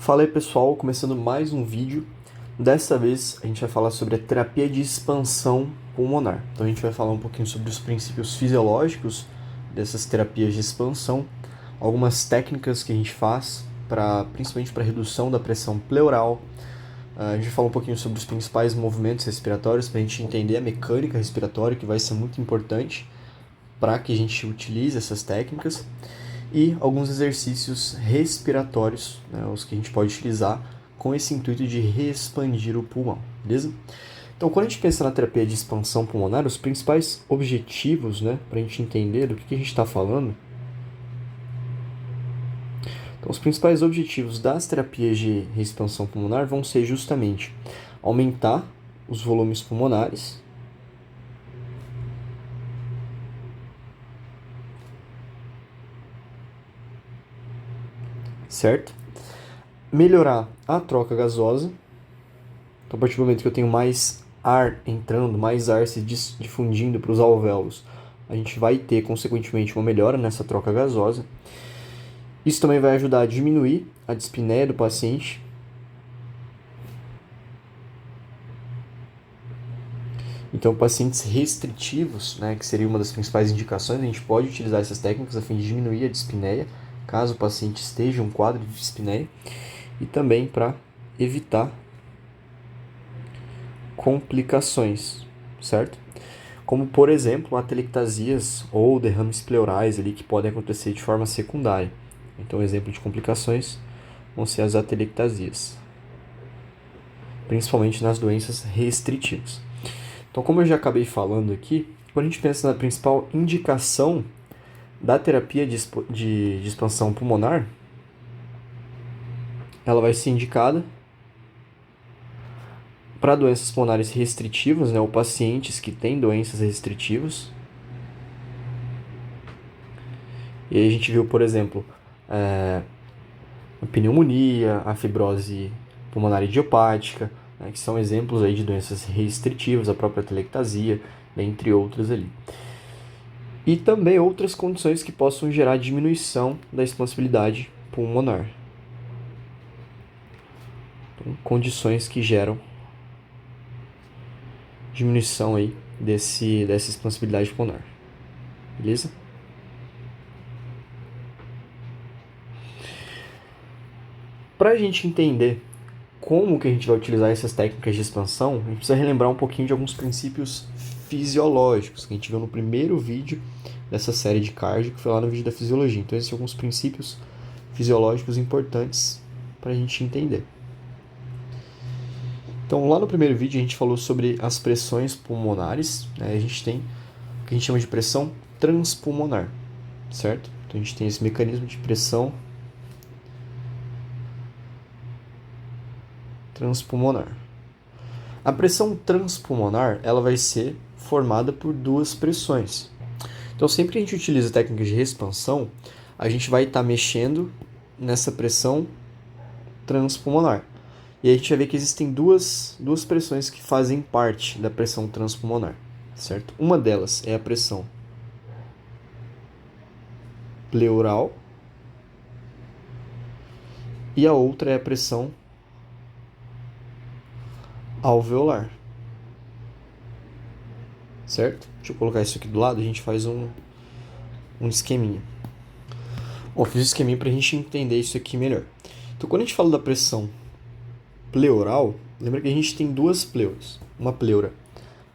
Fala aí pessoal, começando mais um vídeo. Dessa vez a gente vai falar sobre a terapia de expansão pulmonar. Então a gente vai falar um pouquinho sobre os princípios fisiológicos dessas terapias de expansão, algumas técnicas que a gente faz principalmente para redução da pressão pleural. A gente vai falar um pouquinho sobre os principais movimentos respiratórios para a gente entender a mecânica respiratória, que vai ser muito importante para que a gente utilize essas técnicas, e alguns exercícios respiratórios, né, os que a gente pode utilizar com esse intuito de reexpandir o pulmão, beleza? Então, quando a gente pensa na terapia de expansão pulmonar, os principais objetivos, né, para a gente entender do que a gente está falando. Então, os principais objetivos das terapias de reexpansão pulmonar vão ser justamente aumentar os volumes pulmonares, certo? Melhorar a troca gasosa. Então, a partir do momento que eu tenho mais ar entrando, mais ar se difundindo para os alvéolos, a gente vai ter, consequentemente, uma melhora nessa troca gasosa. Isso também vai ajudar a diminuir a dispneia do paciente. Então, pacientes restritivos, né, que seria uma das principais indicações, a gente pode utilizar essas técnicas a fim de diminuir a dispneia, caso o paciente esteja em um quadro de dispneia, e também para evitar complicações, certo? Como, por exemplo, atelectasias ou derrames pleurais ali que podem acontecer de forma secundária. Então, exemplo de complicações vão ser as atelectasias, principalmente nas doenças restritivas. Então, como eu já acabei falando aqui, quando a gente pensa na principal indicação da terapia de expansão pulmonar, ela vai ser indicada para doenças pulmonares restritivas, né, ou pacientes que têm doenças restritivas. E aí a gente viu, por exemplo, a pneumonia, a fibrose pulmonar idiopática, né, que são exemplos aí de doenças restritivas, a própria atelectasia, entre outras ali. E também outras condições que possam gerar diminuição da expansibilidade pulmonar. Então, condições que geram diminuição aí dessa expansibilidade pulmonar. Beleza? Para a gente entender como que a gente vai utilizar essas técnicas de expansão, a gente precisa relembrar um pouquinho de alguns princípios fisiológicos que a gente viu no primeiro vídeo dessa série de cardio, que foi lá no vídeo da fisiologia. Então, esses são alguns princípios fisiológicos importantes para a gente entender. Então, lá no primeiro vídeo a gente falou sobre as pressões pulmonares, né? A gente tem o que a gente chama de pressão transpulmonar, certo? Então, a gente tem esse mecanismo de pressão transpulmonar. A pressão transpulmonar, ela vai ser formada por duas pressões. Então, sempre que a gente utiliza técnicas de expansão, a gente vai estar mexendo nessa pressão transpulmonar. E aí a gente vai ver que existem duas pressões que fazem parte da pressão transpulmonar, certo? Uma delas é a pressão pleural e a outra é a pressão alveolar, certo? Deixa eu colocar isso aqui do lado, a gente faz um esqueminha. Bom, fiz um esqueminha para a gente entender isso aqui melhor. Então, quando a gente fala da pressão pleural, lembra que a gente tem duas pleuras, uma pleura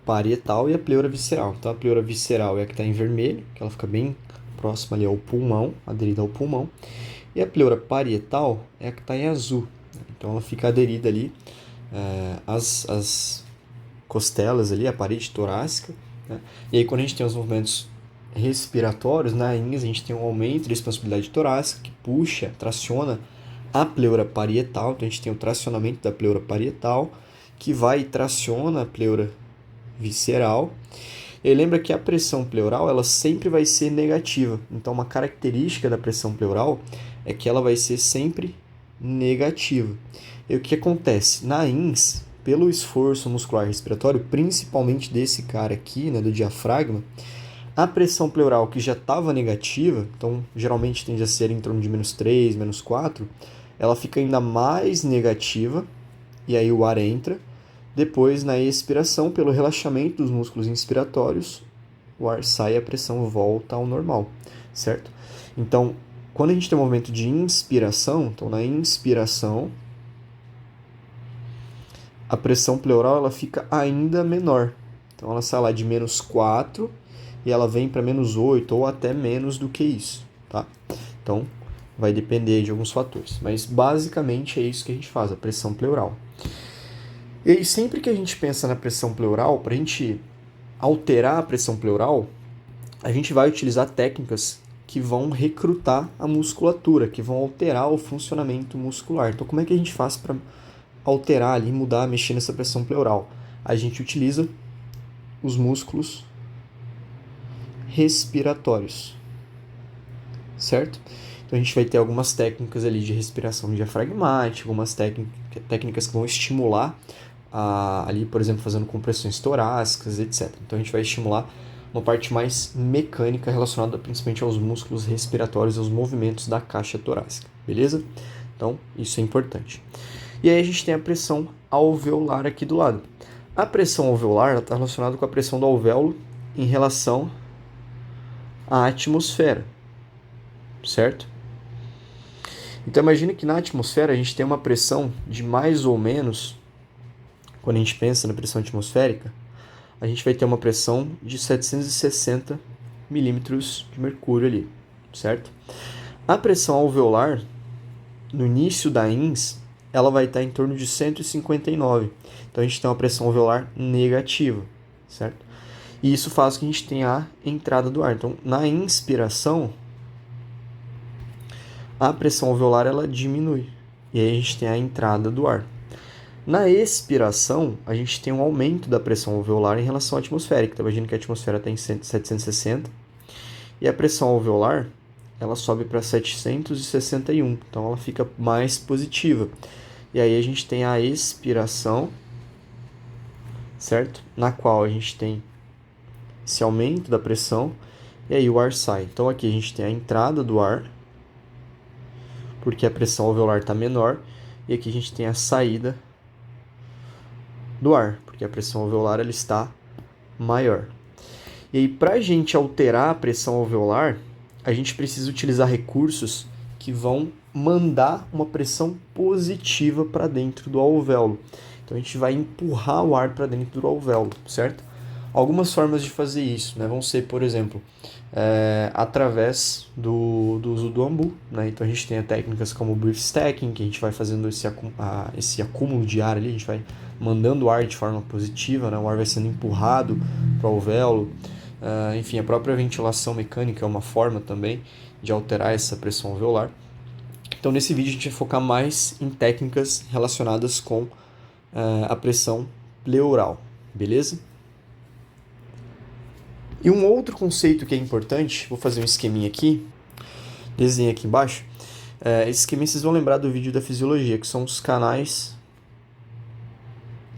parietal e a pleura visceral. Então, a pleura visceral é a que está em vermelho, que ela fica bem próxima ali ao pulmão, aderida ao pulmão, e a pleura parietal é a que está em azul. Então, ela fica aderida ali às costelas ali, a parede torácica, né? E aí, quando a gente tem os movimentos respiratórios, na INS, a gente tem um aumento da expansibilidade torácica que puxa, traciona a pleura parietal. Então, a gente tem o tracionamento da pleura parietal, que vai e traciona a pleura visceral. E aí, lembra que a pressão pleural, ela sempre vai ser negativa. Então, uma característica da pressão pleural é que ela vai ser sempre negativa. E o que acontece? Na INS, pelo esforço muscular respiratório, principalmente desse cara aqui, né, do diafragma, a pressão pleural que já estava negativa, então geralmente tende a ser em torno de -3, -4, ela fica ainda mais negativa, e aí o ar entra. Depois, na expiração, pelo relaxamento dos músculos inspiratórios, o ar sai e a pressão volta ao normal, certo? Então, quando a gente tem um movimento de inspiração, então na inspiração, a pressão pleural ela fica ainda menor. Então ela sai lá de -4 e ela vem para -8 ou até menos do que isso, tá? Então vai depender de alguns fatores, mas basicamente é isso que a gente faz, a pressão pleural. E aí sempre que a gente pensa na pressão pleural, para a gente alterar a pressão pleural, a gente vai utilizar técnicas que vão recrutar a musculatura, que vão alterar o funcionamento muscular. Então como é que a gente faz para alterar ali, mudar, mexer nessa pressão pleural? A gente utiliza os músculos respiratórios, certo? Então a gente vai ter algumas técnicas ali de respiração diafragmática, algumas técnicas que vão estimular ali, por exemplo, fazendo compressões torácicas, etc. Então a gente vai estimular uma parte mais mecânica relacionada principalmente aos músculos respiratórios e aos movimentos da caixa torácica, beleza? Então isso é importante. E aí a gente tem a pressão alveolar aqui do lado. A pressão alveolar está relacionada com a pressão do alvéolo em relação à atmosfera, certo? Então imagine que na atmosfera a gente tem uma pressão de mais ou menos, quando a gente pensa na pressão atmosférica, a gente vai ter uma pressão de 760 milímetros de mercúrio ali, certo? A pressão alveolar, no início da INS, ela vai estar em torno de 159. Então a gente tem uma pressão alveolar negativa, certo? E isso faz com que a gente tenha a entrada do ar. Então, na inspiração, a pressão alveolar ela diminui. E aí a gente tem a entrada do ar. Na expiração, a gente tem um aumento da pressão alveolar em relação à atmosférica. Então, imagina que a atmosfera está em 760 e a pressão alveolar ela sobe para 761. Então, ela fica mais positiva. E aí a gente tem a expiração, certo? Na qual a gente tem esse aumento da pressão e aí o ar sai. Então, aqui a gente tem a entrada do ar, porque a pressão alveolar está menor, e aqui a gente tem a saída do ar, porque a pressão alveolar ela está maior. E aí, para a gente alterar a pressão alveolar, a gente precisa utilizar recursos que vão mandar uma pressão positiva para dentro do alvéolo. Então, a gente vai empurrar o ar para dentro do alvéolo, certo? Algumas formas de fazer isso, né, vão ser, por exemplo, através do uso do ambu, né? Então a gente tem técnicas como o breath stacking, que a gente vai fazendo esse acúmulo de ar ali, a gente vai mandando o ar de forma positiva, né? O ar vai sendo empurrado para o alvéolo. Enfim, a própria ventilação mecânica é uma forma também de alterar essa pressão alveolar. Então nesse vídeo a gente vai focar mais em técnicas relacionadas com a pressão pleural, beleza? E um outro conceito que é importante, vou fazer um esqueminha aqui, desenho aqui embaixo. Esse esqueminha vocês vão lembrar do vídeo da fisiologia, que são os canais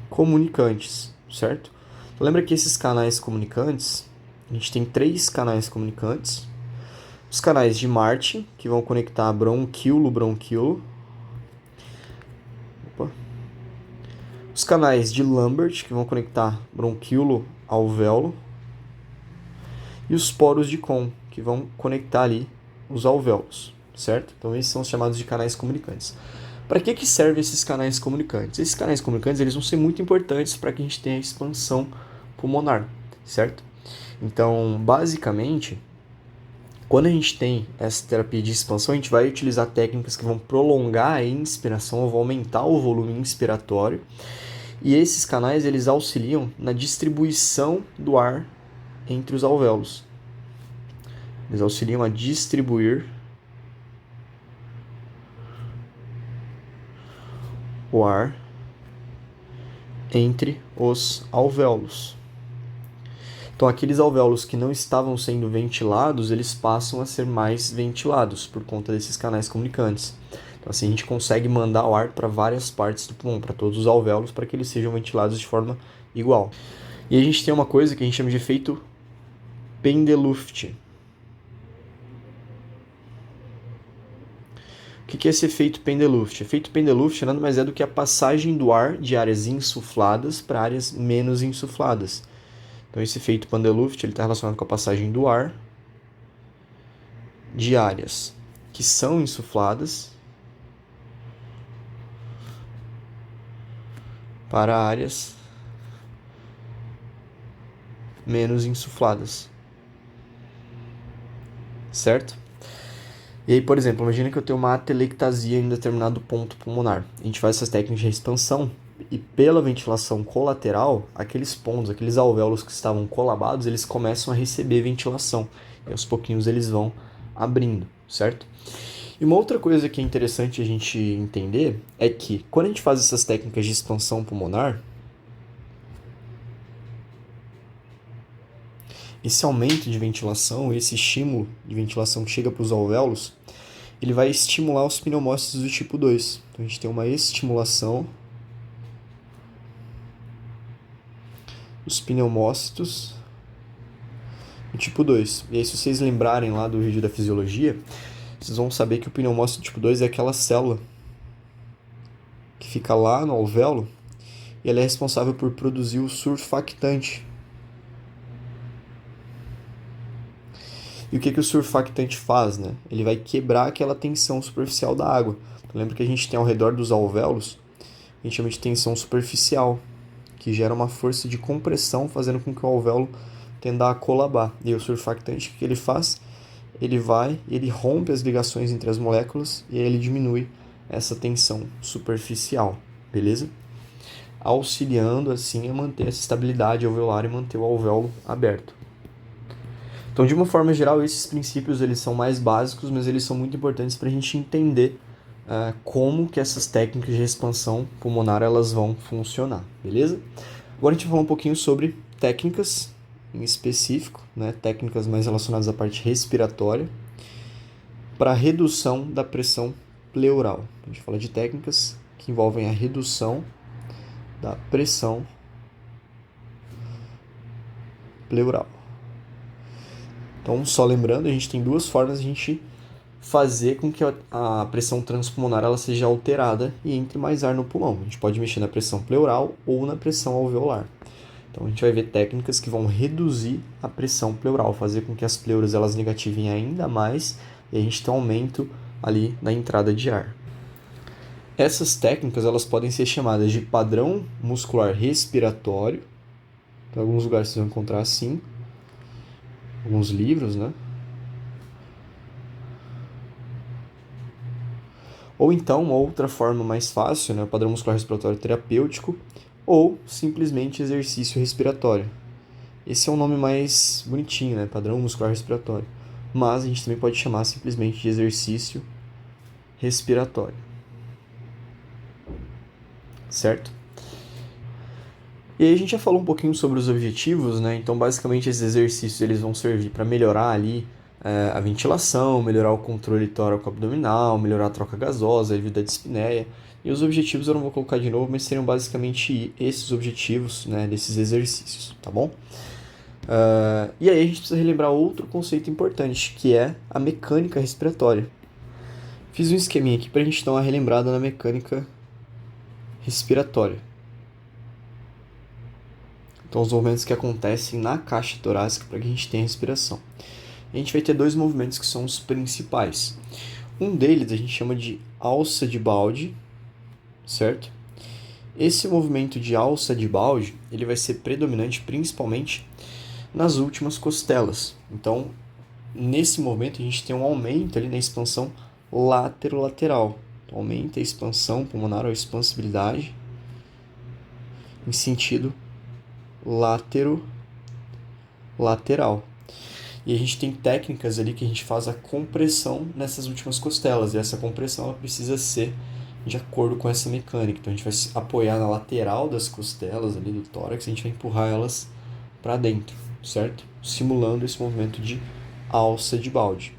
comunicantes, certo? Então, lembra que esses canais comunicantes, a gente tem 3 canais comunicantes. Os canais de Martin, que vão conectar brônquilo. Os canais de Lambert, que vão conectar brônquilo ao alvéolo. E os poros de Kohn, que vão conectar ali os alvéolos, certo? Então esses são os chamados de canais comunicantes. Para que servem esses canais comunicantes? Esses canais comunicantes eles vão ser muito importantes para que a gente tenha a expansão pulmonar, certo? Então, basicamente, quando a gente tem essa terapia de expansão, a gente vai utilizar técnicas que vão prolongar a inspiração, vão aumentar o volume inspiratório. E esses canais eles auxiliam na distribuição do ar entre os alvéolos. Eles auxiliam a distribuir o ar entre os alvéolos. Então, aqueles alvéolos que não estavam sendo ventilados, eles passam a ser mais ventilados por conta desses canais comunicantes. Então, assim, a gente consegue mandar o ar para várias partes do pulmão, para todos os alvéolos, para que eles sejam ventilados de forma igual. E a gente tem uma coisa que a gente chama de efeito Pendeluft. que é esse efeito Pendeluft? Efeito Pendeluft nada mais é do que a passagem do ar de áreas insufladas para áreas menos insufladas. Então esse efeito Pendeluft está relacionado com a passagem do ar de áreas que são insufladas para áreas menos insufladas. Certo? E aí, por exemplo, imagina que eu tenho uma atelectasia em determinado ponto pulmonar. A gente faz essas técnicas de expansão e pela ventilação colateral, aqueles pontos, aqueles alvéolos que estavam colabados, eles começam a receber ventilação. E aos pouquinhos eles vão abrindo, certo? E uma outra coisa que é interessante a gente entender é que quando a gente faz essas técnicas de expansão pulmonar, esse aumento de ventilação, esse estímulo de ventilação que chega para os alvéolos, ele vai estimular os pneumócitos do tipo 2. Então a gente tem uma estimulação dos pneumócitos do tipo 2. E aí, se vocês lembrarem lá do vídeo da fisiologia, vocês vão saber que o pneumócito tipo 2 é aquela célula que fica lá no alvéolo e ela é responsável por produzir o surfactante. E o que o surfactante faz, né? Ele vai quebrar aquela tensão superficial da água. Então, lembra que a gente tem ao redor dos alvéolos, a gente chama de tensão superficial, que gera uma força de compressão, fazendo com que o alvéolo tenda a colabar. E o surfactante, o que ele faz? Ele rompe as ligações entre as moléculas e aí ele diminui essa tensão superficial, beleza? Auxiliando, assim, a manter essa estabilidade alveolar e manter o alvéolo aberto. Então, de uma forma geral, esses princípios eles são mais básicos, mas eles são muito importantes para a gente entender como que essas técnicas de expansão pulmonar elas vão funcionar, beleza? Agora a gente vai falar um pouquinho sobre técnicas em específico, né? Técnicas mais relacionadas à parte respiratória, para redução da pressão pleural. A gente fala de técnicas que envolvem a redução da pressão pleural. Então, só lembrando, a gente tem duas formas de a gente fazer com que a pressão transpulmonar ela seja alterada e entre mais ar no pulmão. A gente pode mexer na pressão pleural ou na pressão alveolar. Então, a gente vai ver técnicas que vão reduzir a pressão pleural, fazer com que as pleuras elas negativem ainda mais e a gente tenha um aumento ali na entrada de ar. Essas técnicas elas podem ser chamadas de padrão muscular respiratório. Em alguns lugares vocês vão encontrar assim, alguns livros, né? Ou então, uma outra forma mais fácil, né? O padrão muscular respiratório terapêutico, ou simplesmente exercício respiratório. Esse é um nome mais bonitinho, né? Padrão muscular respiratório. Mas a gente também pode chamar simplesmente de exercício respiratório. Certo? E aí a gente já falou um pouquinho sobre os objetivos, né? Então, basicamente, esses exercícios eles vão servir para melhorar ali a ventilação, melhorar o controle tóraco-abdominal, melhorar a troca gasosa, evitar a dispneia. E os objetivos eu não vou colocar de novo, mas seriam basicamente esses objetivos, né, desses exercícios, tá bom? E aí a gente precisa relembrar outro conceito importante, que é a mecânica respiratória. Fiz um esqueminha aqui para a gente dar uma relembrada na mecânica respiratória. Então, os movimentos que acontecem na caixa torácica para que a gente tenha respiração. E a gente vai ter dois movimentos que são os principais. Um deles a gente chama de alça de balde, certo? Esse movimento de alça de balde, ele vai ser predominante principalmente nas últimas costelas. Então, nesse movimento a gente tem um aumento ali na expansão laterolateral. Então, aumenta a expansão pulmonar ou a expansibilidade em sentido lateral. E a gente tem técnicas ali que a gente faz a compressão nessas últimas costelas. E essa compressão ela precisa ser de acordo com essa mecânica. Então a gente vai se apoiar na lateral das costelas ali do tórax e a gente vai empurrar elas para dentro, certo? Simulando esse movimento de alça de balde.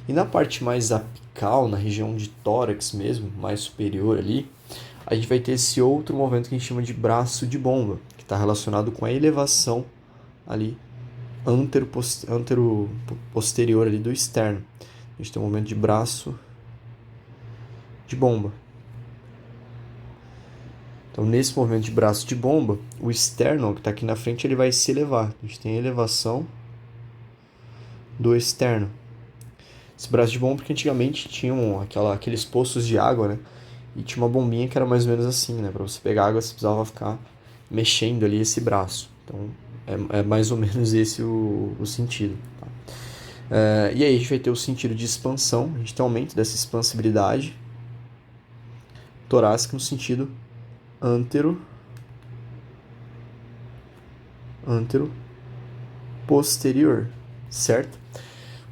E na parte mais apical, na região de tórax mesmo, mais superior ali, a gente vai ter esse outro movimento que a gente chama de braço de bomba, que está relacionado com a elevação ali antero-posterior ali do externo. A gente tem um movimento de braço de bomba. Então, nesse movimento de braço de bomba, o externo, que está aqui na frente, ele vai se elevar. A gente tem a elevação do externo. Esse braço de bomba, porque antigamente tinham aqueles poços de água, né? E tinha uma bombinha que era mais ou menos assim, né? Para você pegar água, você precisava ficar mexendo ali esse braço. Então, é mais ou menos esse o sentido. Tá? E aí a gente vai ter o sentido de expansão. A gente tem aumento dessa expansibilidade torácica no sentido antero posterior, certo?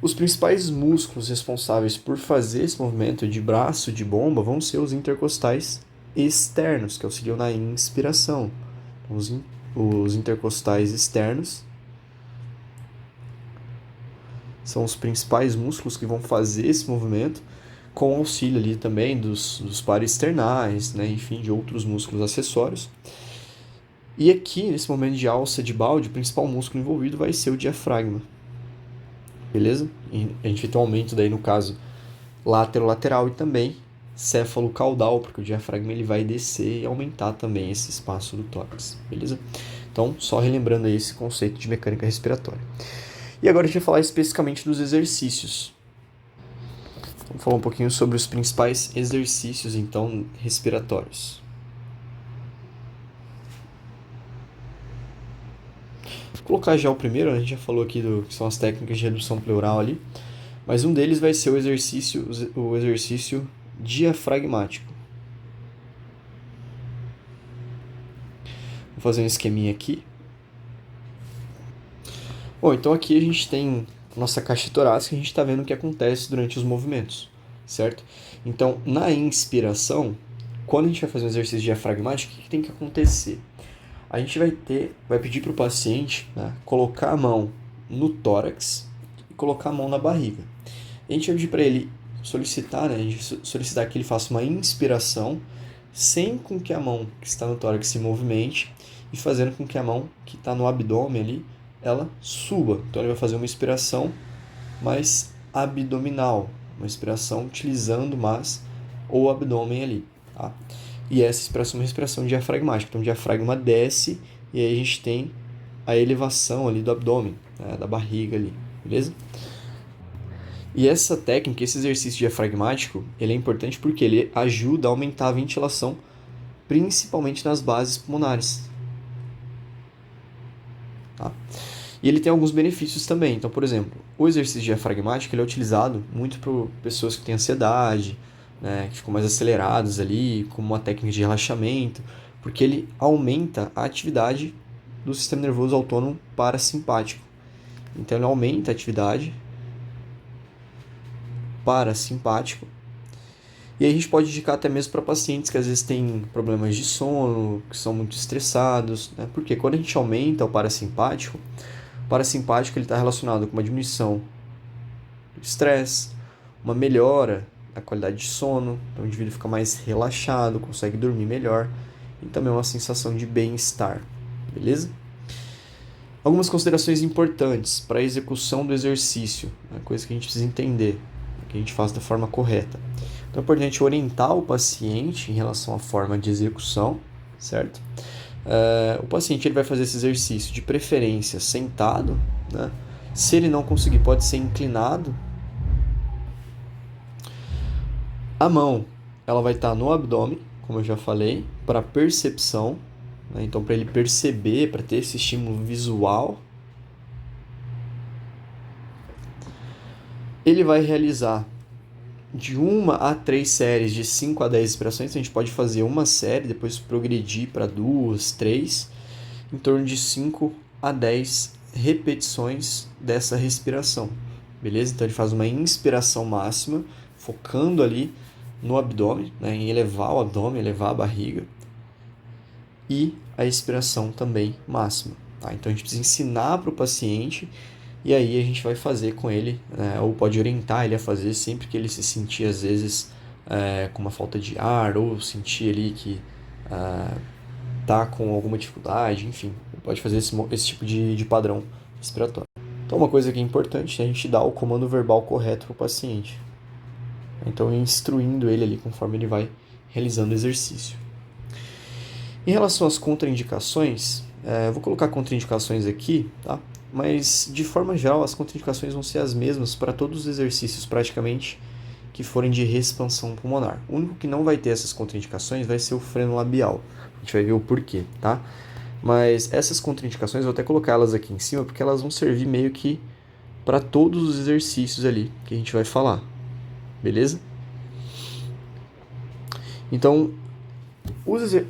Os principais músculos responsáveis por fazer esse movimento de braço de bomba vão ser os intercostais externos, que auxiliam na inspiração. Os intercostais externos são os principais músculos que vão fazer esse movimento, com auxílio ali também dos paraesternais, né? Enfim, de outros músculos acessórios. E aqui, nesse momento de alça de balde, o principal músculo envolvido vai ser o diafragma. Beleza? E a gente vai ter um aumento daí, no caso, lateral e também céfalo-caudal, porque o diafragma ele vai descer e aumentar também esse espaço do tórax. Beleza? Então, só relembrando aí esse conceito de mecânica respiratória. E agora a gente vai falar especificamente dos exercícios. Vamos falar um pouquinho sobre os principais exercícios, então, respiratórios. Vou colocar já o primeiro, a gente já falou aqui que são as técnicas de redução pleural ali, mas um deles vai ser o exercício diafragmático. Vou fazer um esqueminha aqui. Bom, então aqui a gente tem nossa caixa torácica, a gente está vendo o que acontece durante os movimentos, certo? Então, na inspiração, quando a gente vai fazer um exercício diafragmático, o que tem que acontecer? A gente vai pedir para o paciente, né, colocar a mão no tórax e colocar a mão na barriga. A gente vai pedir para ele solicitar que ele faça uma inspiração sem com que a mão que está no tórax se movimente e fazendo com que a mão que está no abdômen ali, ela suba. Então ele vai fazer uma inspiração mais abdominal, uma inspiração utilizando mais o abdômen ali, tá? E essa inspiração é uma respiração diafragmática. Então o diafragma desce e aí a gente tem a elevação ali do abdômen, né, da barriga ali, beleza? E essa técnica, esse exercício diafragmático, ele é importante porque ele ajuda a aumentar a ventilação, principalmente nas bases pulmonares. Tá? E ele tem alguns benefícios também. Então, por exemplo, o exercício diafragmático ele é utilizado muito por pessoas que têm ansiedade, né, que ficam mais acelerados ali, como uma técnica de relaxamento, porque ele aumenta a atividade do sistema nervoso autônomo parasimpático. Então, ele aumenta a atividade parasimpático. E aí a gente pode indicar até mesmo para pacientes que às vezes têm problemas de sono, que são muito estressados, né? Porque quando a gente aumenta o parasimpático ele está relacionado com uma diminuição do estresse, uma melhora da qualidade de sono, então o indivíduo fica mais relaxado, consegue dormir melhor e também uma sensação de bem-estar, beleza? Algumas considerações importantes para a execução do exercício, né? Coisa que a gente precisa entender, que a gente faz da forma correta. Então é importante orientar o paciente em relação à forma de execução, certo? O paciente ele vai fazer esse exercício de preferência sentado, né? Se ele não conseguir, pode ser inclinado. A mão ela vai estar no abdômen, como eu já falei, para percepção, né? Então para ele perceber, para ter esse estímulo visual. Ele vai realizar de 1 a 3 séries de 5 a 10 respirações. Então a gente pode fazer uma série, depois progredir para 2, 3, em torno de 5 a 10 repetições dessa respiração, beleza? Então ele faz uma inspiração máxima, focando ali no abdômen, né, em elevar o abdômen, elevar a barriga, e a expiração também máxima, tá? Então a gente precisa ensinar para o paciente. E aí a gente vai fazer com ele, ou pode orientar ele a fazer sempre que ele se sentir, às vezes, com uma falta de ar, ou sentir ali que tá com alguma dificuldade, enfim. Pode fazer esse tipo de padrão respiratório. Então uma coisa que é importante é a gente dar o comando verbal correto para o paciente. Então, instruindo ele ali conforme ele vai realizando o exercício. Em relação às contraindicações, eu vou colocar contraindicações aqui, tá? Mas, de forma geral, as contraindicações vão ser as mesmas para todos os exercícios, praticamente, que forem de reexpansão pulmonar. O único que não vai ter essas contraindicações vai ser o freno labial. A gente vai ver o porquê, tá? Mas essas contraindicações, eu vou até colocar elas aqui em cima, porque elas vão servir meio que para todos os exercícios ali que a gente vai falar. Beleza? Então,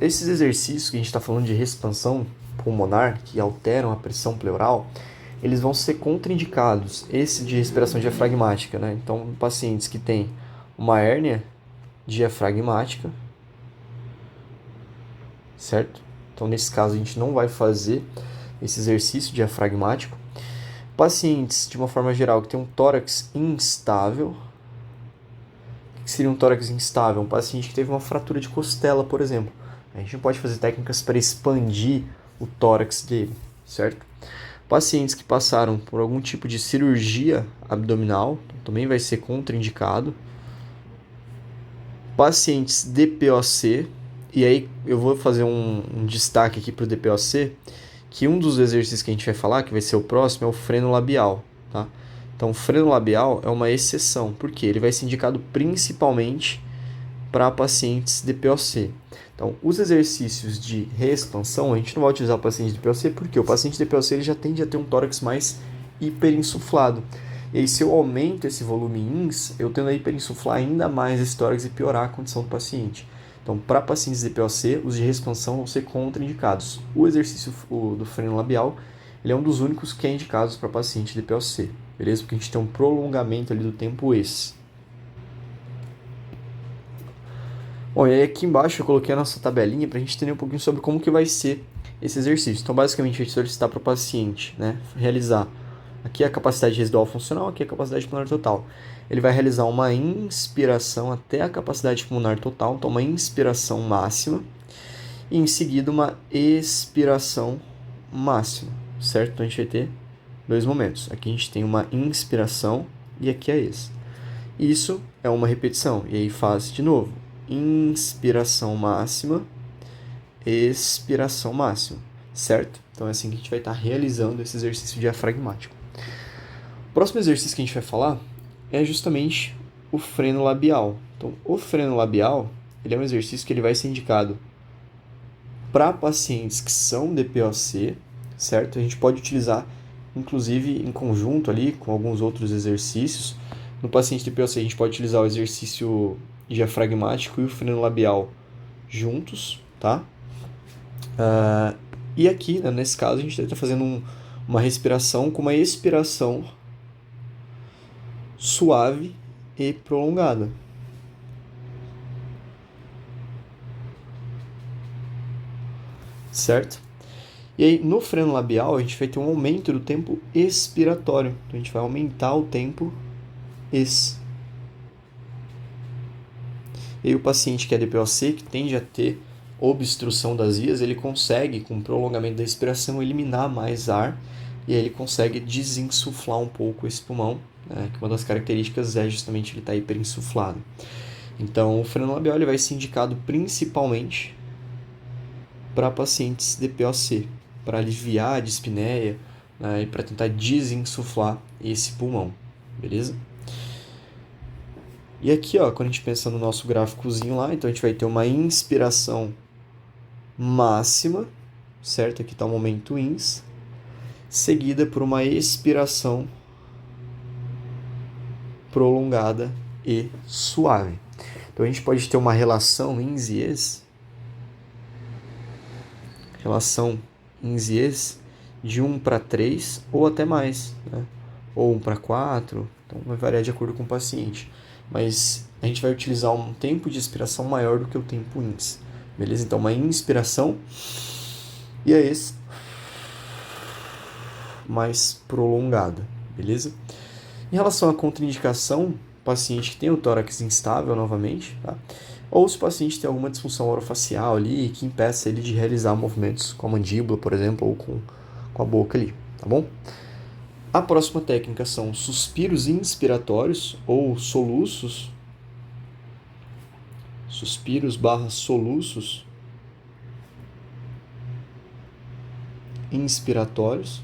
esses exercícios que a gente está falando de reexpansão pulmonar, que alteram a pressão pleural, eles vão ser contraindicados. Esse de respiração diafragmática, né? Então, pacientes que têm uma hérnia diafragmática, certo? Então, nesse caso, a gente não vai fazer esse exercício diafragmático. Pacientes, de uma forma geral, que têm um tórax instável. O que seria um tórax instável? Um paciente que teve uma fratura de costela, por exemplo. A gente não pode fazer técnicas para expandir o tórax dele, certo? Pacientes que passaram por algum tipo de cirurgia abdominal, também vai ser contraindicado. Pacientes DPOC, e aí eu vou fazer um destaque aqui para o DPOC, que um dos exercícios que a gente vai falar, que vai ser o próximo, é o freno labial, tá? Então, o freno labial é uma exceção, porque ele vai ser indicado principalmente para pacientes DPOC. Então, os exercícios de reexpansão, a gente não vai utilizar o paciente DPOC, porque o paciente DPOC ele já tende a ter um tórax mais hiperinsuflado. E aí, se eu aumento esse volume INS, eu tendo a hiperinsuflar ainda mais esse tórax e piorar a condição do paciente. Então, para pacientes DPOC, os de reexpansão vão ser contraindicados. O exercício do freno labial, ele é um dos únicos que é indicado para paciente DPOC, beleza? Porque a gente tem um prolongamento ali do tempo esse. Bom, e aí aqui embaixo eu coloquei a nossa tabelinha para a gente entender um pouquinho sobre como que vai ser esse exercício. Então, basicamente, a gente solicitar para o paciente, né, realizar aqui a capacidade residual funcional, aqui a capacidade pulmonar total. Ele vai realizar uma inspiração até a capacidade pulmonar total, então uma inspiração máxima, e em seguida uma expiração máxima, certo? Então a gente vai ter dois momentos. Aqui a gente tem uma inspiração e aqui é ex. Isso é uma repetição, e aí faz de novo. Inspiração máxima, expiração máxima, certo? Então é assim que a gente vai estar realizando esse exercício diafragmático. O próximo exercício que a gente vai falar é justamente o freno labial. Então, o freno labial, ele é um exercício que ele vai ser indicado para pacientes que são DPOC, certo? A gente pode utilizar, inclusive, em conjunto ali com alguns outros exercícios. No paciente DPOC, a gente pode utilizar o exercício diafragmático e o freno labial juntos, tá? E aqui, né, nesse caso, a gente está fazendo uma respiração com uma expiração suave e prolongada. Certo? E aí, no freno labial, a gente vai ter um aumento do tempo expiratório. Então, a gente vai aumentar o tempo ex. E aí, o paciente que é DPOC, que tende a ter obstrução das vias, ele consegue, com o prolongamento da expiração, eliminar mais ar e aí ele consegue desinsuflar um pouco esse pulmão, né, que uma das características é justamente ele estar hiperinsuflado. Então, o freno labial ele vai ser indicado principalmente para pacientes DPOC, para aliviar a dispneia, né, e para tentar desinsuflar esse pulmão, beleza? E aqui, ó, quando a gente pensa no nosso gráficozinho lá, então a gente vai ter uma inspiração máxima, certo? Aqui está o momento ins, seguida por uma expiração prolongada e suave. Então a gente pode ter uma relação ins e ex, de 1 para 3 ou até mais, né? Ou 1 para 4, então vai variar de acordo com o paciente. Mas a gente vai utilizar um tempo de expiração maior do que o tempo ins, beleza? Então uma inspiração e a ex mais prolongada, beleza? Em relação à contraindicação, paciente que tem o tórax instável novamente, tá? Ou se o paciente tem alguma disfunção orofacial ali que impeça ele de realizar movimentos com a mandíbula, por exemplo, ou com a boca ali, tá bom? A próxima técnica são suspiros inspiratórios ou soluços, suspiros barra soluços inspiratórios.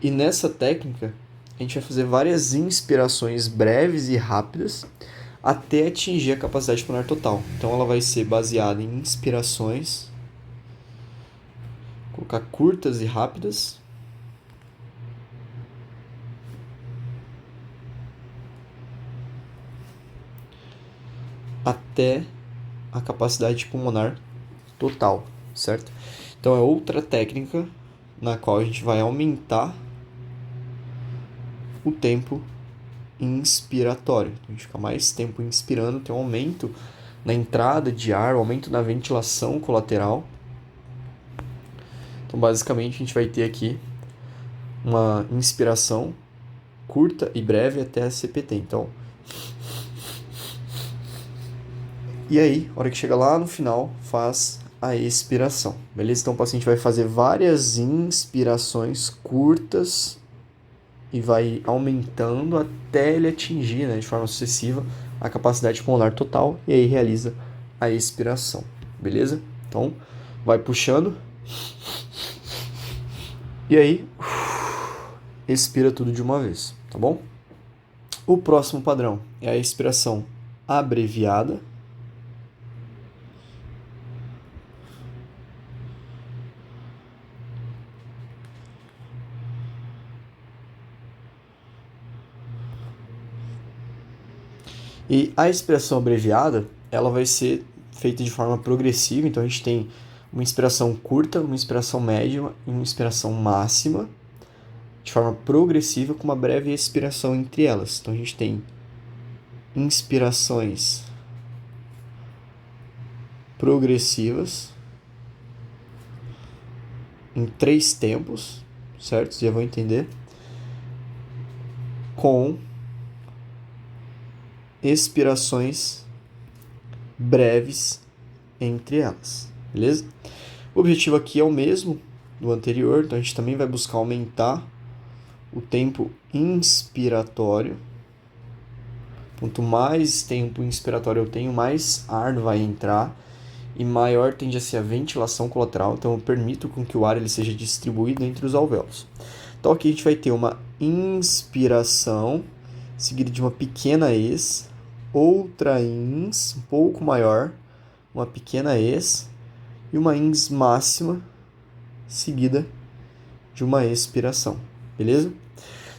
E nessa técnica, a gente vai fazer várias inspirações breves e rápidas até atingir a capacidade pulmonar total. Então ela vai ser baseada em inspirações, vou colocar curtas e rápidas, até a capacidade pulmonar total, certo? Então é outra técnica na qual a gente vai aumentar o tempo inspiratório. Então, a gente fica mais tempo inspirando, tem um aumento na entrada de ar, um aumento na ventilação colateral. Então, basicamente, a gente vai ter aqui uma inspiração curta e breve até a CPT. Então, e aí, a hora que chega lá no final, faz a expiração, beleza? Então, o paciente vai fazer várias inspirações curtas e vai aumentando até ele atingir, né, de forma sucessiva, a capacidade pulmonar total, e aí realiza a expiração, beleza? Então, vai puxando, e aí, expira tudo de uma vez, tá bom? O próximo padrão é a expiração abreviada. E a expiração abreviada, ela vai ser feita de forma progressiva, então a gente tem uma inspiração curta, uma inspiração média e uma inspiração máxima, de forma progressiva, com uma breve expiração entre elas. Então a gente tem inspirações progressivas em 3 tempos, certo? Vocês já vão entender. Com expirações breves entre elas, beleza? O objetivo aqui é o mesmo do anterior, então a gente também vai buscar aumentar o tempo inspiratório. Quanto mais tempo inspiratório eu tenho, mais ar vai entrar e maior tende a ser a ventilação colateral, então eu permito com que o ar ele seja distribuído entre os alvéolos. Então aqui a gente vai ter uma inspiração seguida de uma pequena ex, outra ins um pouco maior, uma pequena ex e uma ins máxima seguida de uma expiração, beleza?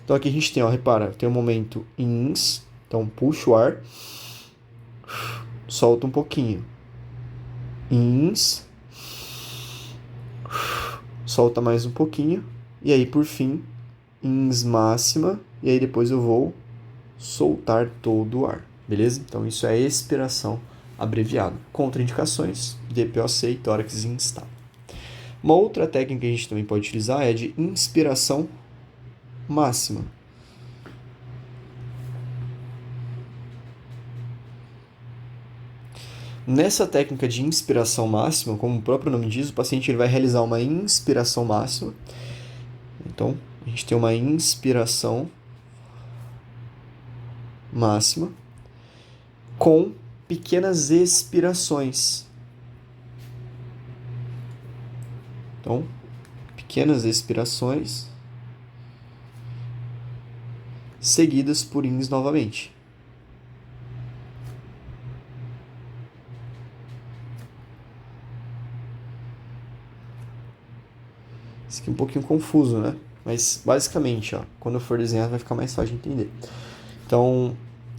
Então aqui a gente tem, ó, repara, tem um momento ins, então puxa o ar, solta um pouquinho, ins, solta mais um pouquinho, e aí por fim, ins máxima, e aí depois eu vou soltar todo o ar, beleza? Então isso é expiração abreviada. Contraindicações, DPOC e tórax instável. Uma outra técnica que a gente também pode utilizar é de inspiração máxima. Nessa técnica de inspiração máxima, como o próprio nome diz, o paciente ele vai realizar uma inspiração máxima. Então, a gente tem uma inspiração máxima com pequenas expirações. Então, pequenas expirações seguidas por ins novamente. Isso aqui é um pouquinho confuso, né? Mas, basicamente, ó, quando eu for desenhar vai ficar mais fácil de entender. Então,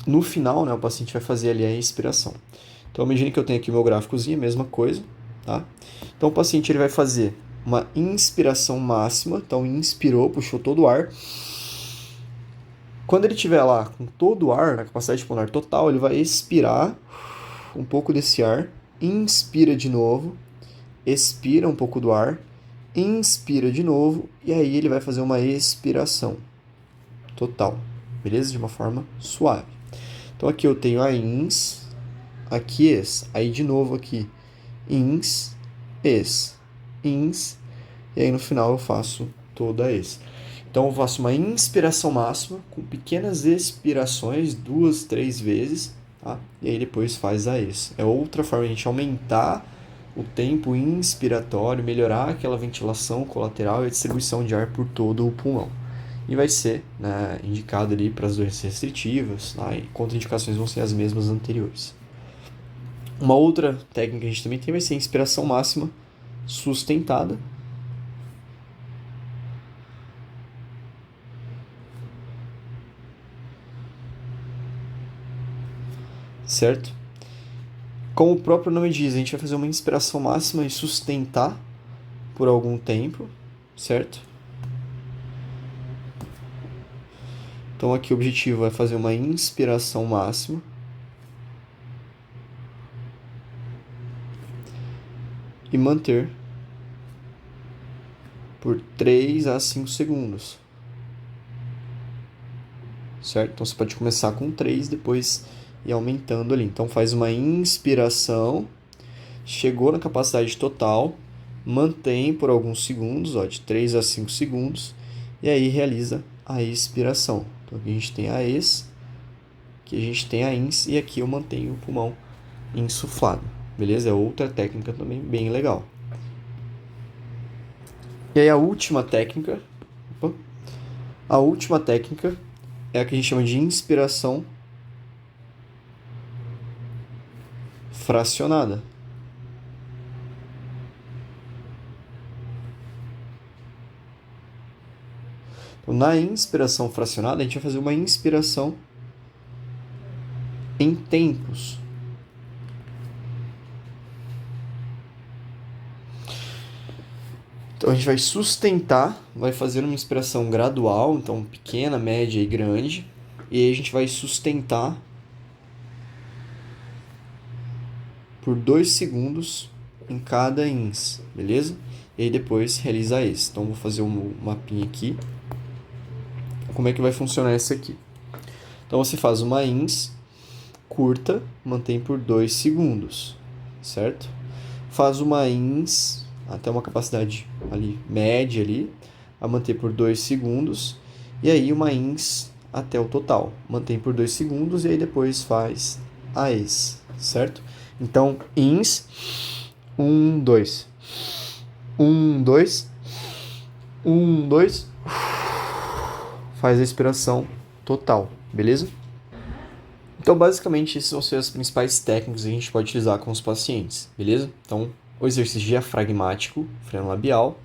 no final, né, o paciente vai fazer ali a expiração. Então, imagine que eu tenho aqui o meu gráficozinho, mesma coisa, tá? Então, o paciente ele vai fazer uma inspiração máxima. Então, inspirou, puxou todo o ar. Quando ele estiver lá com todo o ar, na capacidade pulmonar total, ele vai expirar um pouco desse ar, inspira de novo, expira um pouco do ar, inspira de novo, e aí ele vai fazer uma expiração total, beleza? De uma forma suave. Então aqui eu tenho a ins, aqui ex, aí de novo aqui ins, ex, ins, e aí no final eu faço toda ex. Então eu faço uma inspiração máxima com pequenas expirações, 2, 3 vezes, tá? E aí depois faz a ex. É outra forma de a gente aumentar o tempo inspiratório, melhorar aquela ventilação colateral e a distribuição de ar por todo o pulmão. E vai ser, né, indicado ali para as doenças restritivas, tá? E contraindicações vão ser as mesmas anteriores. Uma outra técnica que a gente também tem vai ser a inspiração máxima sustentada. Certo? Como o próprio nome diz, a gente vai fazer uma inspiração máxima e sustentar por algum tempo, certo? Então aqui o objetivo é fazer uma inspiração máxima e manter por 3 a 5 segundos. Certo? Então você pode começar com 3, depois ir aumentando ali. Então faz uma inspiração, chegou na capacidade total, mantém por alguns segundos, ó, de 3 a 5 segundos, e aí realiza a expiração. Então aqui a gente tem a ex, aqui a gente tem a ins, e aqui eu mantenho o pulmão insuflado. Beleza? É outra técnica também bem legal. E aí a última técnica é a que a gente chama de inspiração fracionada. Então, na inspiração fracionada, a gente vai fazer uma inspiração em tempos. Então a gente vai sustentar, vai fazer uma inspiração gradual, então pequena, média e grande, e aí a gente vai sustentar por 2 segundos em cada ins, beleza? E aí depois realiza esse. Então vou fazer um mapinha aqui. Como é que vai funcionar esse aqui? Então você faz uma ins curta, mantém por 2 segundos, certo? Faz uma ins até uma capacidade ali média ali, a manter por 2 segundos, e aí uma ins até o total, mantém por 2 segundos e aí depois faz a ex, certo? Então, ins 1, 2 1, 2 1, 2 faz a expiração total, beleza? Então, basicamente, esses vão ser as principais técnicas que a gente pode utilizar com os pacientes, beleza? Então, o exercício diafragmático, freno labial,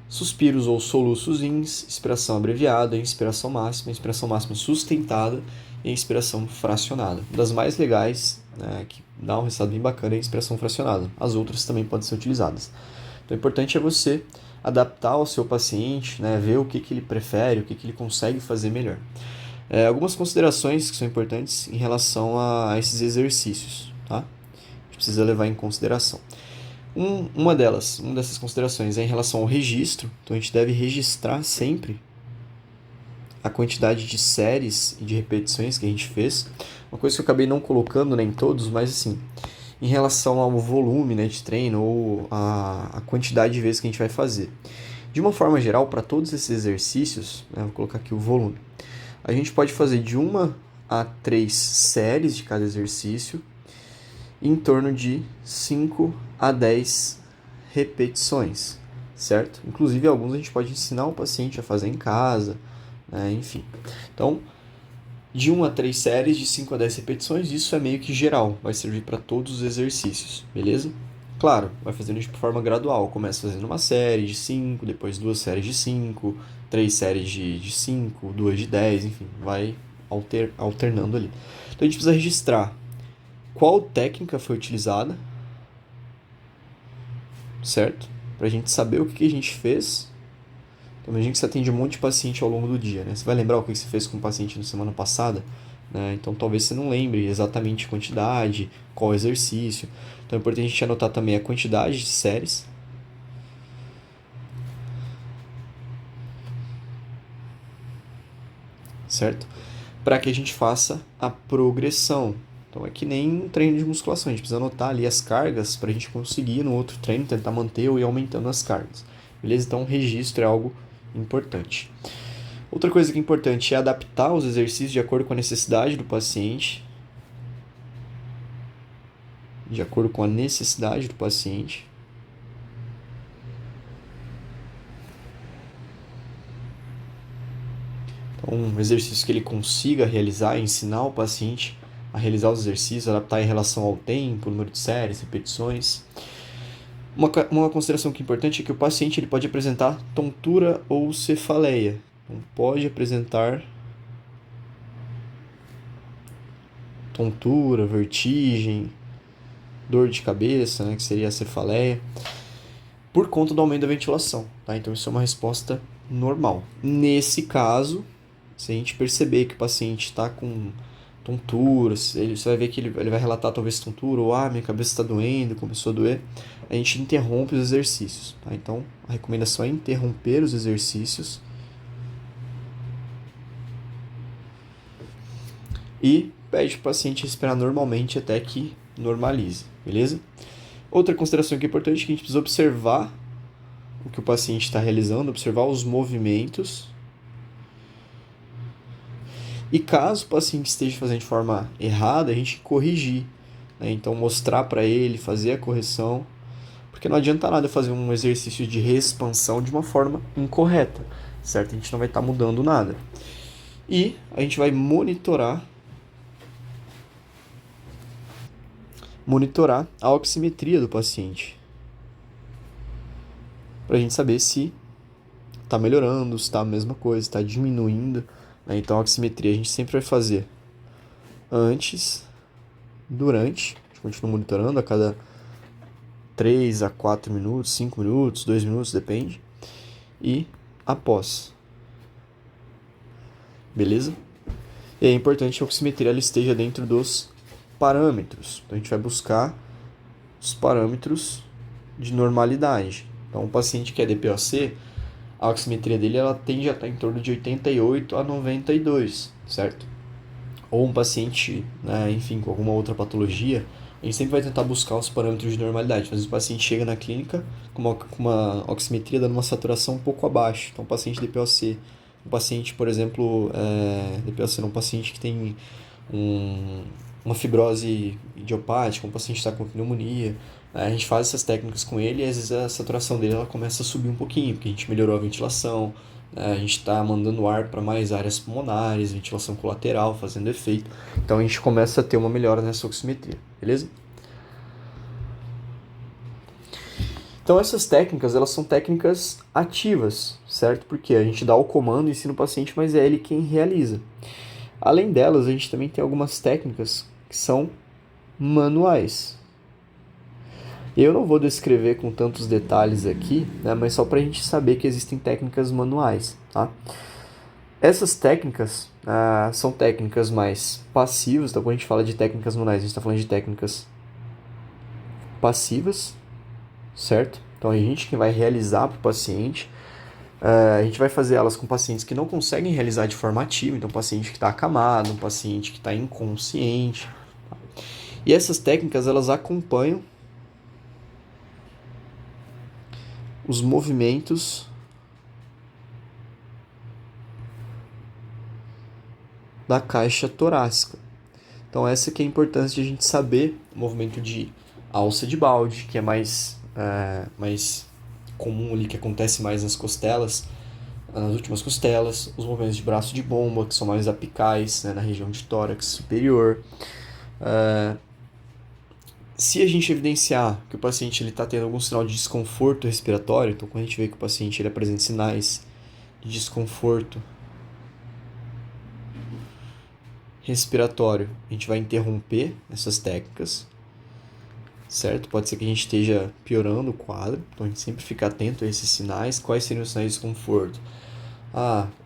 suspiros ou soluços ins, inspiração abreviada, inspiração máxima sustentada e inspiração fracionada. Uma das mais legais, né, que dá um resultado bem bacana, é a inspiração fracionada. As outras também podem ser utilizadas. Então, o importante é você adaptar ao seu paciente, né, ver o que ele prefere, o que ele consegue fazer melhor. Algumas considerações que são importantes em relação a esses exercícios, tá? A gente precisa levar em consideração. Uma dessas considerações é em relação ao registro. Então, a gente deve registrar sempre a quantidade de séries e de repetições que a gente fez. Uma coisa que eu acabei não colocando, né, em todos, mas assim, em relação ao volume, né, de treino ou a quantidade de vezes que a gente vai fazer. De uma forma geral, para todos esses exercícios, né, vou colocar aqui o volume, a gente pode fazer de 1 a 3 séries de cada exercício, em torno de 5 a 10 repetições, certo? Inclusive, alguns a gente pode ensinar o paciente a fazer em casa, né? Enfim. Então, de 1 a 3 séries, de 5 a 10 repetições, isso é meio que geral, vai servir para todos os exercícios, beleza? Claro, vai fazendo de forma gradual, começa fazendo uma série de 5, depois 2 séries de 5, 3 séries de 5, 2 de 10, enfim, vai alternando ali. Então, a gente precisa registrar qual técnica foi utilizada, certo? Para a gente saber o que a gente fez. Então, imagina que você atende um monte de paciente ao longo do dia, né? Você vai lembrar o que você fez com o paciente na semana passada, né? Então, talvez você não lembre exatamente a quantidade, qual exercício. Então, é importante a gente anotar também a quantidade de séries. Certo? Para que a gente faça a progressão. Então, é que nem um treino de musculação. A gente precisa anotar ali as cargas para a gente conseguir no outro treino tentar manter ou ir aumentando as cargas. Beleza? Então, o registro é algo importante. Outra coisa que é importante é adaptar os exercícios de acordo com a necessidade do paciente. de acordo com a necessidade do paciente. Então, um exercício que ele consiga realizar, ensinar o paciente a realizar os exercícios, adaptar em relação ao tempo, número de séries, repetições. Uma consideração que é importante é que o paciente ele pode apresentar tontura ou cefaleia. Então, pode apresentar tontura, vertigem, dor de cabeça, né, que seria a cefaleia, por conta do aumento da ventilação. Tá? Então, isso é uma resposta normal. Nesse caso, se a gente perceber que o paciente está com tontura, você vai ver que ele vai relatar talvez tontura, ou minha cabeça está doendo, começou a doer, a gente interrompe os exercícios. Tá? Então, a recomendação é interromper os exercícios e pede para o paciente respirar normalmente até que normalize, beleza? Outra consideração que é importante é que a gente precisa observar o que o paciente está realizando, observar os movimentos. E caso o paciente esteja fazendo de forma errada, a gente corrigir. Né? Então, mostrar para ele, fazer a correção. Porque não adianta nada fazer um exercício de reexpansão de uma forma incorreta, certo? A gente não vai estar mudando nada. E a gente vai monitorar a oximetria do paciente. Para a gente saber se está melhorando, se está a mesma coisa, se está diminuindo. Né? Então, a oximetria a gente sempre vai fazer antes, durante, a gente continua monitorando a cada 3 a 4 minutos, 5 minutos, 2 minutos, depende. E após. Beleza? E é importante que a oximetria ela esteja dentro dos parâmetros. Então a gente vai buscar os parâmetros de normalidade. Então o paciente que é DPOC, a oximetria dele ela tende a estar em torno de 88 a 92, certo? Ou um paciente, né, enfim, com alguma outra patologia, a gente sempre vai tentar buscar os parâmetros de normalidade. Às vezes o paciente chega na clínica com uma oximetria dando uma saturação um pouco abaixo. Então, um paciente DPOC, um paciente, por exemplo, DPOC não, um paciente que tem uma fibrose idiopática, um paciente que está com pneumonia, a gente faz essas técnicas com ele e às vezes a saturação dele ela começa a subir um pouquinho, porque a gente melhorou a ventilação, a gente está mandando ar para mais áreas pulmonares, ventilação colateral, fazendo efeito. Então a gente começa a ter uma melhora nessa oximetria, beleza? Então essas técnicas, elas são técnicas ativas, certo? Porque a gente dá o comando e ensina o paciente, mas é ele quem realiza. Além delas, a gente também tem algumas técnicas que são manuais. Eu não vou descrever com tantos detalhes aqui, né, mas só para a gente saber que existem técnicas manuais. Tá? Essas técnicas são técnicas mais passivas. Então, quando a gente fala de técnicas manuais, a gente está falando de técnicas passivas, certo? Então, a gente que vai realizar para o paciente. A gente vai fazer elas com pacientes que não conseguem realizar de forma ativa. Então, um paciente que está acamado, um paciente que está inconsciente. Tá? E essas técnicas, elas acompanham os movimentos da caixa torácica. Então essa que é a importância de a gente saber o movimento de alça de balde, que é mais comum ali, que acontece mais nas costelas, nas últimas costelas, os movimentos de braço de bomba, que são mais apicais, né, na região de tórax superior. Se a gente evidenciar que o paciente está tendo algum sinal de desconforto respiratório, então quando a gente vê que o paciente ele apresenta sinais de desconforto respiratório, a gente vai interromper essas técnicas, certo? Pode ser que a gente esteja piorando o quadro, então a gente sempre fica atento a esses sinais. Quais seriam os sinais de desconforto?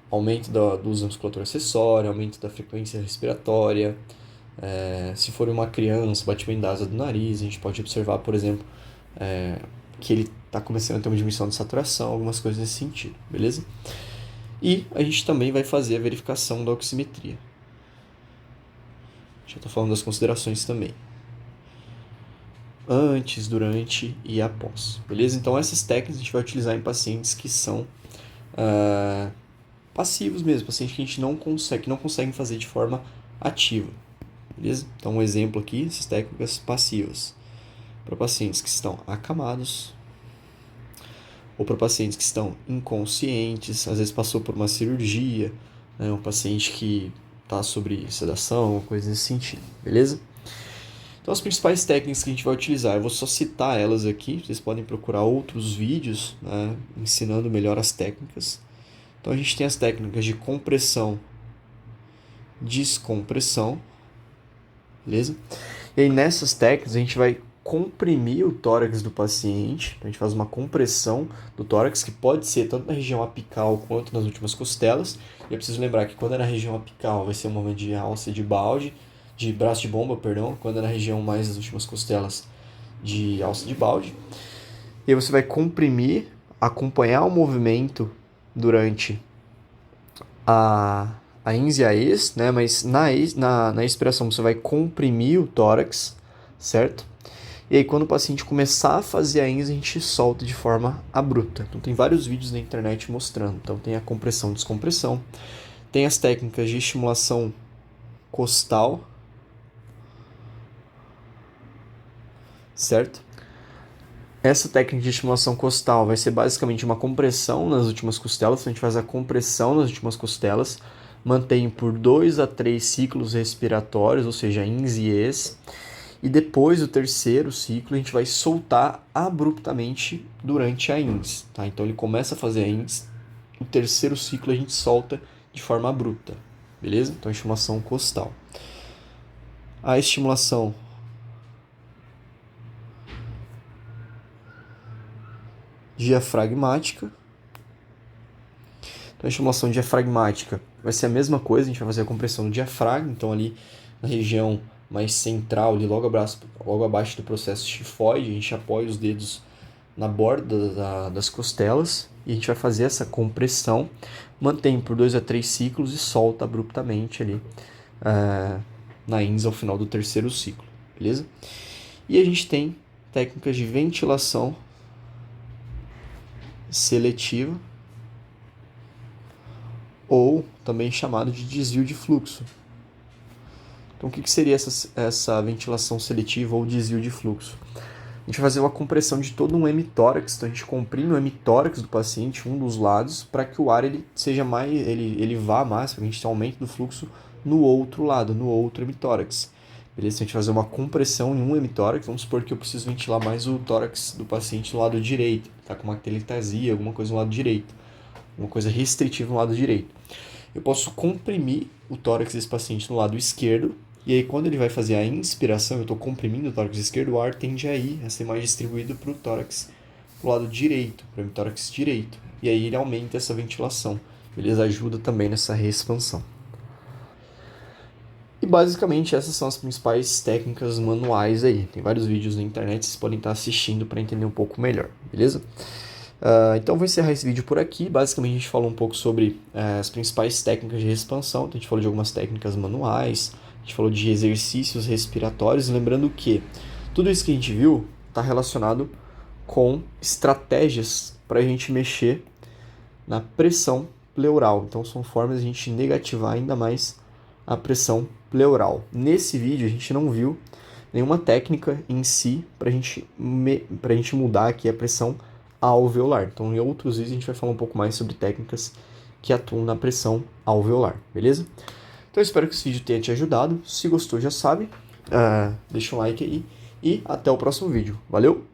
Aumento do uso da musculatura acessória, aumento da frequência respiratória. Se for uma criança, batimento da asa do nariz, a gente pode observar, por exemplo, que ele está começando a ter uma diminuição de saturação, algumas coisas nesse sentido, beleza? E a gente também vai fazer a verificação da oximetria. Já estou falando das considerações também. Antes, durante e após, beleza? Então essas técnicas a gente vai utilizar em pacientes que são passivos mesmo, pacientes que a gente não conseguem fazer de forma ativa. Beleza? Então, um exemplo aqui, essas técnicas passivas. para pacientes que estão acamados, ou para pacientes que estão inconscientes, às vezes passou por uma cirurgia, né, um paciente que está sobre sedação, coisa nesse sentido, beleza? Então as principais técnicas que a gente vai utilizar, eu vou só citar elas aqui, vocês podem procurar outros vídeos, né, ensinando melhor as técnicas. Então a gente tem as técnicas de compressão, descompressão, beleza? E aí nessas técnicas a gente vai comprimir o tórax do paciente, então a gente faz uma compressão do tórax, que pode ser tanto na região apical quanto nas últimas costelas. E é preciso lembrar que quando é na região apical vai ser um momento de alça de balde, de braço de bomba, perdão, quando é na região mais das últimas costelas, de alça de balde. E aí você vai comprimir, acompanhar o movimento durante a ins e a ex, né? Mas na expiração você vai comprimir o tórax, certo? E aí quando o paciente começar a fazer a ins, a gente solta de forma abrupta. Então tem vários vídeos na internet mostrando. Então tem a compressão e descompressão, tem as técnicas de estimulação costal, certo? Essa técnica de estimulação costal vai ser basicamente uma compressão nas últimas costelas. Então a gente faz a compressão nas últimas costelas, mantém por 2 a 3 ciclos respiratórios, ou seja, ins e ex. E depois do terceiro ciclo, a gente vai soltar abruptamente durante a ins. Tá? Então ele começa a fazer a ins, o terceiro ciclo a gente solta de forma abrupta. Beleza? Então estimulação costal. A estimulação diafragmática. Então a estimulação diafragmática vai ser a mesma coisa, a gente vai fazer a compressão do diafragma, então ali na região mais central, ali logo abaixo do processo tifoide, a gente apoia os dedos na borda das costelas e a gente vai fazer essa compressão, mantém por 2 a 3 ciclos e solta abruptamente ali na ins ao final do terceiro ciclo, beleza? E a gente tem técnicas de ventilação seletiva, ou também chamado de desvio de fluxo. Então, o que seria essa ventilação seletiva ou desvio de fluxo? A gente vai fazer uma compressão de todo um hemitórax, então a gente comprime o hemitórax do paciente, um dos lados, para que o ar ele vá mais, para que a gente tenha um aumento do fluxo no outro lado, no outro hemitórax. Beleza? Então, a gente vai fazer uma compressão em um hemitórax, vamos supor que eu preciso ventilar mais o tórax do paciente no lado direito, está com uma telitasia, alguma coisa no lado direito, uma coisa restritiva no lado direito. Eu posso comprimir o tórax desse paciente no lado esquerdo, e aí quando ele vai fazer a inspiração, eu estou comprimindo o tórax esquerdo, o ar tende a ser mais distribuído para o tórax do lado direito, para o tórax direito. E aí ele aumenta essa ventilação, beleza? Ajuda também nessa reexpansão. E basicamente essas são as principais técnicas manuais aí. Tem vários vídeos na internet, vocês podem estar assistindo para entender um pouco melhor, beleza? Então vou encerrar esse vídeo por aqui. Basicamente a gente falou um pouco sobre as principais técnicas de expansão. Então, a gente falou de algumas técnicas manuais, a gente falou de exercícios respiratórios. Lembrando que tudo isso que a gente viu está relacionado com estratégias para a gente mexer na pressão pleural. Então são formas de a gente negativar ainda mais a pressão pleural. Nesse vídeo a gente não viu nenhuma técnica em si para a gente mudar aqui a pressão alveolar. Então, em outros vídeos a gente vai falar um pouco mais sobre técnicas que atuam na pressão alveolar, beleza? Então, eu espero que esse vídeo tenha te ajudado. Se gostou, já sabe, deixa um like aí e até o próximo vídeo. Valeu!